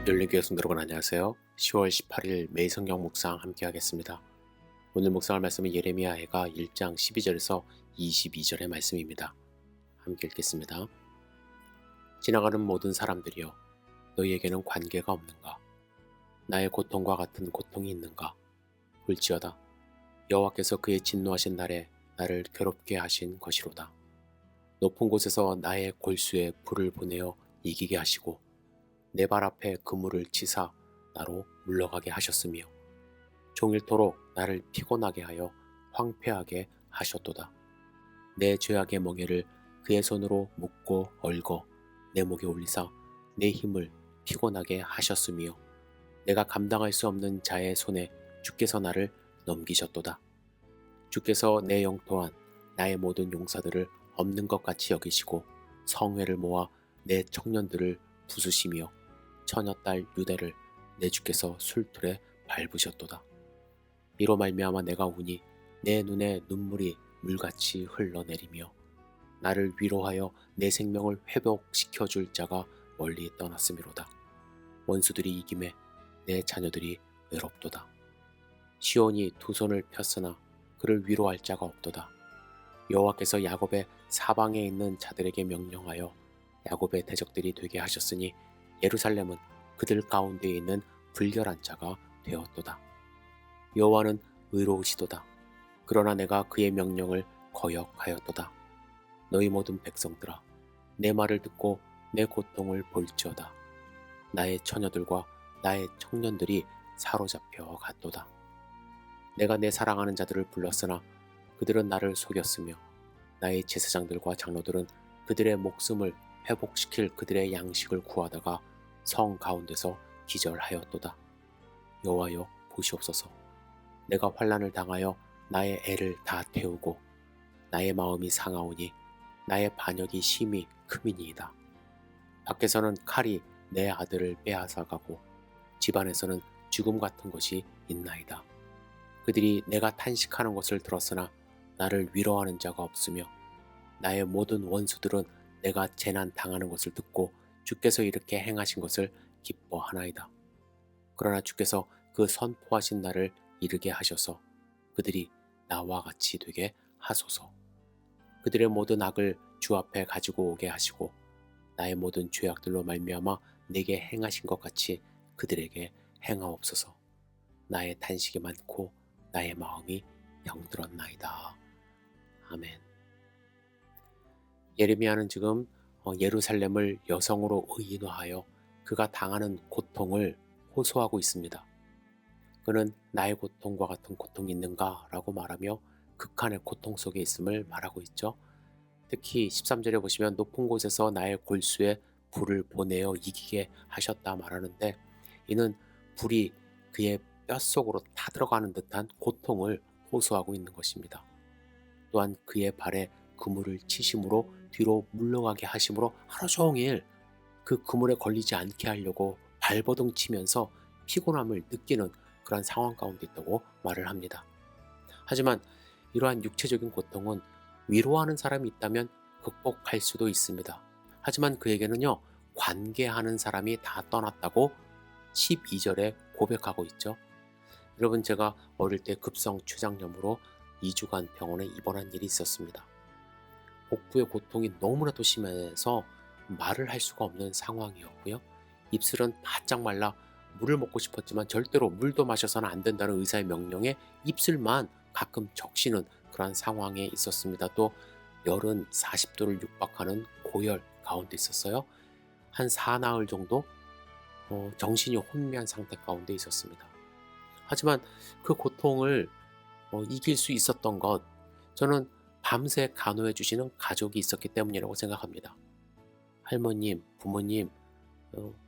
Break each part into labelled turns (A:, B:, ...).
A: 열린교회 성도 여러분 안녕하세요. 10월 18일 매일 성경 묵상 함께 하겠습니다. 오늘 묵상할 말씀은 예레미야해가 1장 12절에서 22절의 말씀입니다. 함께 읽겠습니다. 지나가는 모든 사람들이여, 너희에게는 관계가 없는가? 나의 고통과 같은 고통이 있는가? 볼지어다, 여호와께서 그의 진노하신 날에 나를 괴롭게 하신 것이로다. 높은 곳에서 나의 골수에 불을 보내어 이기게 하시고 내 발 앞에 그물을 치사 나로 물러가게 하셨으며 종일토록 나를 피곤하게 하여 황폐하게 하셨도다. 내 죄악의 멍에를 그의 손으로 묶고 얽어 내 목에 올리사 내 힘을 피곤하게 하셨으며 내가 감당할 수 없는 자의 손에 주께서 나를 넘기셨도다. 주께서 내 영 또한 나의 모든 용사들을 없는 것 같이 여기시고 성회를 모아 내 청년들을 부수시며 처녀딸 유대를 내 주께서 술틀에 밟으셨도다. 이로 말미암아 내가 우니 내 눈에 눈물이 물같이 흘러내리며 나를 위로하여 내 생명을 회복시켜 줄 자가 멀리 떠났음이로다. 원수들이 이김에 내 자녀들이 외롭도다. 시온이 두 손을 폈으나 그를 위로할 자가 없도다. 여호와께서 야곱의 사방에 있는 자들에게 명령하여 야곱의 대적들이 되게 하셨으니 예루살렘은 그들 가운데 있는 불결한 자가 되었도다. 여호와는 의로우시도다. 그러나 내가 그의 명령을 거역하였도다. 너희 모든 백성들아, 내 말을 듣고 내 고통을 볼지어다. 나의 처녀들과 나의 청년들이 사로잡혀 갔도다. 내가 내 사랑하는 자들을 불렀으나 그들은 나를 속였으며 나의 제사장들과 장로들은 그들의 목숨을 회복시킬 그들의 양식을 구하다가 성 가운데서 기절하였도다. 여호와여, 보시옵소서. 내가 환난을 당하여 나의 애를 다 태우고 나의 마음이 상하오니 나의 반역이 심히 크미니이다. 밖에서는 칼이 내 아들을 빼앗아가고 집안에서는 죽음 같은 것이 있나이다. 그들이 내가 탄식하는 것을 들었으나 나를 위로하는 자가 없으며 나의 모든 원수들은 내가 재난 당하는 것을 듣고 주께서 이렇게 행하신 것을 기뻐하나이다. 그러나 주께서 그 선포하신 날을 이르게 하셔서 그들이 나와 같이 되게 하소서. 그들의 모든 악을 주 앞에 가지고 오게 하시고 나의 모든 죄악들로 말미암아 내게 행하신 것 같이 그들에게 행하옵소서. 나의 탄식이 많고 나의 마음이 병들었나이다. 아멘. 예레미야는 지금 예루살렘을 여성으로 의인화하여 그가 당하는 고통을 호소하고 있습니다. 그는 나의 고통과 같은 고통이 있는가? 라고 말하며 극한의 고통 속에 있음을 말하고 있죠. 특히 13절에 보시면 높은 곳에서 나의 골수에 불을 보내어 이기게 하셨다 말하는데, 이는 불이 그의 뼛속으로 타 들어가는 듯한 고통을 호소하고 있는 것입니다. 또한 그의 발에 그물을 치심으로 뒤로 물러가게 하심으로 하루 종일 그 그물에 걸리지 않게 하려고 발버둥 치면서 피곤함을 느끼는 그런 상황 가운데 있다고 말을 합니다. 하지만 이러한 육체적인 고통은 위로하는 사람이 있다면 극복할 수도 있습니다. 하지만 그에게는요, 관계하는 사람이 다 떠났다고 12절에 고백하고 있죠. 여러분, 제가 어릴 때 급성 췌장염으로 2주간 병원에 입원한 일이 있었습니다. 복부의 고통이 너무나도 심해서 말을 할 수가 없는 상황이었고요. 입술은 바짝 말라 물을 먹고 싶었지만 절대로 물도 마셔서는 안 된다는 의사의 명령에 입술만 가끔 적시는 그런 상황에 있었습니다. 또 열은 40도를 육박하는 고열 가운데 있었어요. 한 사나흘 정도 정신이 혼미한 상태 가운데 있었습니다. 하지만 그 고통을 이길 수 있었던 것, 저는 밤새 간호해 주시는 가족이 있었기 때문이라고 생각합니다. 할머님, 부모님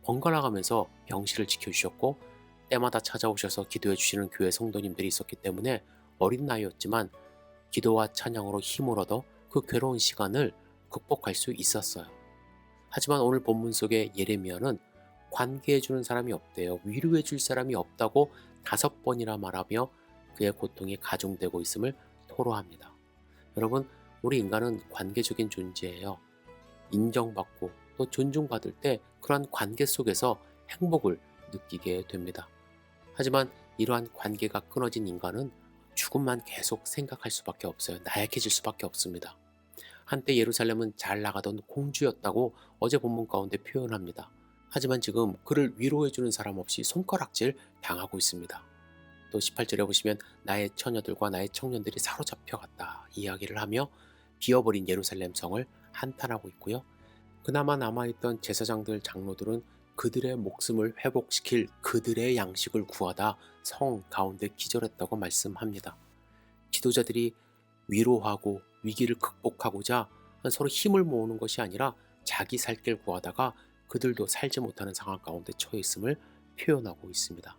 A: 번갈아 가면서 병실을 지켜주셨고 때마다 찾아오셔서 기도해 주시는 교회 성도님들이 있었기 때문에 어린 나이였지만 기도와 찬양으로 힘을 얻어 그 괴로운 시간을 극복할 수 있었어요. 하지만 오늘 본문 속의 예레미야는 관계해 주는 사람이 없대요. 위로해 줄 사람이 없다고 5번이나 말하며 그의 고통이 가중되고 있음을 토로합니다. 여러분, 우리 인간은 관계적인 존재예요. 인정받고 또 존중받을 때 그러한 관계 속에서 행복을 느끼게 됩니다. 하지만 이러한 관계가 끊어진 인간은 죽음만 계속 생각할 수밖에 없어요. 나약해질 수밖에 없습니다. 한때 예루살렘은 잘 나가던 공주였다고 어제 본문 가운데 표현합니다. 하지만 지금 그를 위로해주는 사람 없이 손가락질 당하고 있습니다. 또 18절에 보시면 나의 처녀들과 나의 청년들이 사로잡혀 갔다 이야기를 하며 비어버린 예루살렘 성을 한탄하고 있고요. 그나마 남아있던 제사장들 장로들은 그들의 목숨을 회복시킬 그들의 양식을 구하다 성 가운데 기절했다고 말씀합니다. 지도자들이 위로하고 위기를 극복하고자 서로 힘을 모으는 것이 아니라 자기 살 길 구하다가 그들도 살지 못하는 상황 가운데 처해 있음을 표현하고 있습니다.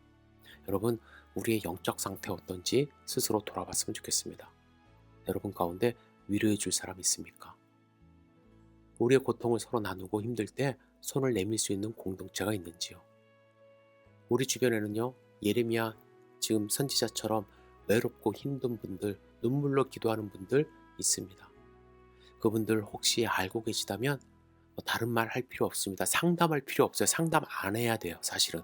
A: 여러분, 우리의 영적 상태 어떤지 스스로 돌아봤으면 좋겠습니다. 여러분 가운데 위로해 줄 사람 있습니까? 우리의 고통을 서로 나누고 힘들 때 손을 내밀 수 있는 공동체가 있는지요? 우리 주변에는요, 예레미야 지금 선지자처럼 외롭고 힘든 분들, 눈물로 기도하는 분들 있습니다. 그분들 혹시 알고 계시다면 다른 말 할 필요 없습니다. 상담할 필요 없어요. 상담 안 해야 돼요. 사실은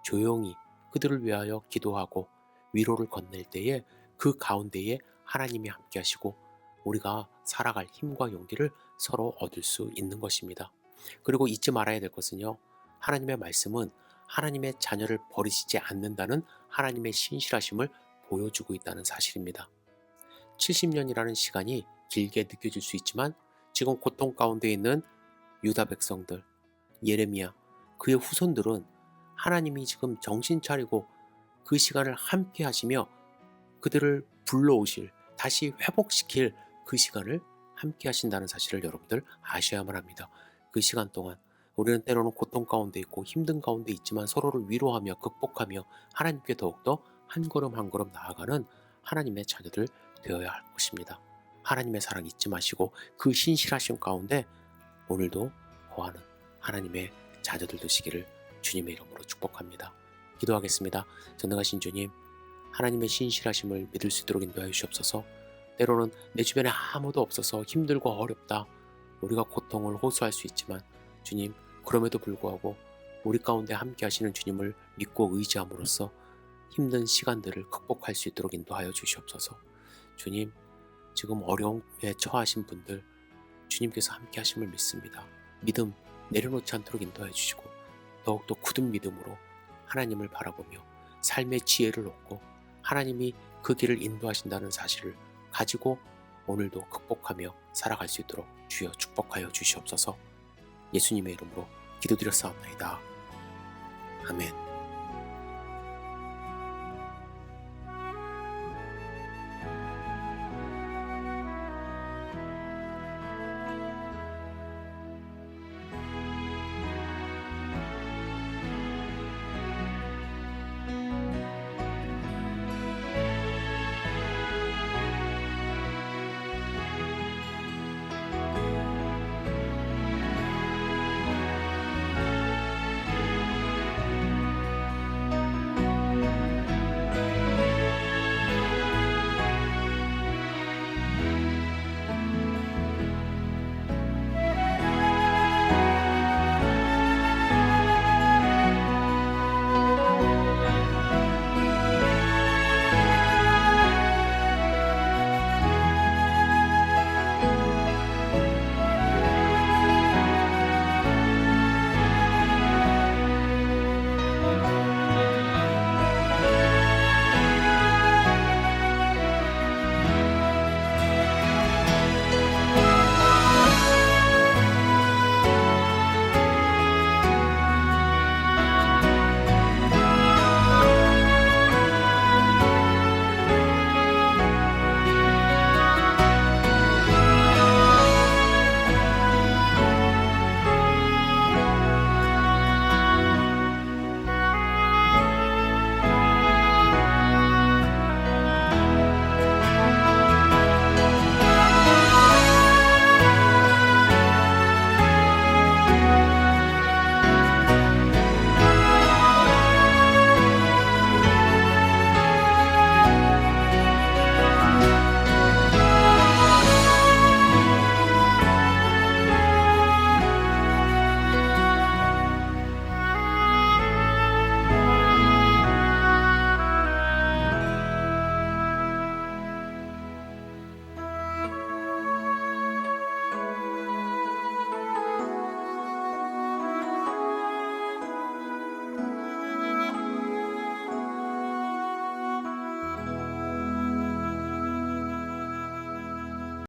A: 조용히 그들을 위하여 기도하고 위로를 건넬 때에 그 가운데에 하나님이 함께 하시고 우리가 살아갈 힘과 용기를 서로 얻을 수 있는 것입니다. 그리고 잊지 말아야 될 것은요, 하나님의 말씀은 하나님의 자녀를 버리시지 않는다는 하나님의 신실하심을 보여주고 있다는 사실입니다. 70년이라는 시간이 길게 느껴질 수 있지만 지금 고통 가운데 있는 유다 백성들, 예레미야, 그의 후손들은 하나님이 지금 정신 차리고 그 시간을 함께 하시며 그들을 불러오실, 다시 회복시킬 그 시간을 함께 하신다는 사실을 여러분들 아셔야만 합니다. 그 시간 동안 우리는 때로는 고통 가운데 있고 힘든 가운데 있지만 서로를 위로하며 극복하며 하나님께 더욱더 한 걸음 한 걸음 나아가는 하나님의 자녀들 되어야 할 것입니다. 하나님의 사랑 잊지 마시고 그 신실하심 가운데 오늘도 거하는 하나님의 자녀들 되시기를 주님의 이름으로 축복합니다. 기도하겠습니다. 전능하신 주님, 하나님의 신실하심을 믿을 수 있도록 인도하여 주시옵소서. 때로는 내 주변에 아무도 없어서 힘들고 어렵다. 우리가 고통을 호소할 수 있지만 주님, 그럼에도 불구하고 우리 가운데 함께 하시는 주님을 믿고 의지함으로써 힘든 시간들을 극복할 수 있도록 인도하여 주시옵소서. 주님, 지금 어려움에 처하신 분들 주님께서 함께 하심을 믿습니다. 믿음 내려놓지 않도록 인도해 주시고 더욱더 굳은 믿음으로 하나님을 바라보며 삶의 지혜를 얻고 하나님이 그 길을 인도하신다는 사실을 가지고 오늘도 극복하며 살아갈 수 있도록 주여 축복하여 주시옵소서. 예수님의 이름으로 기도드렸사옵나이다. 아멘.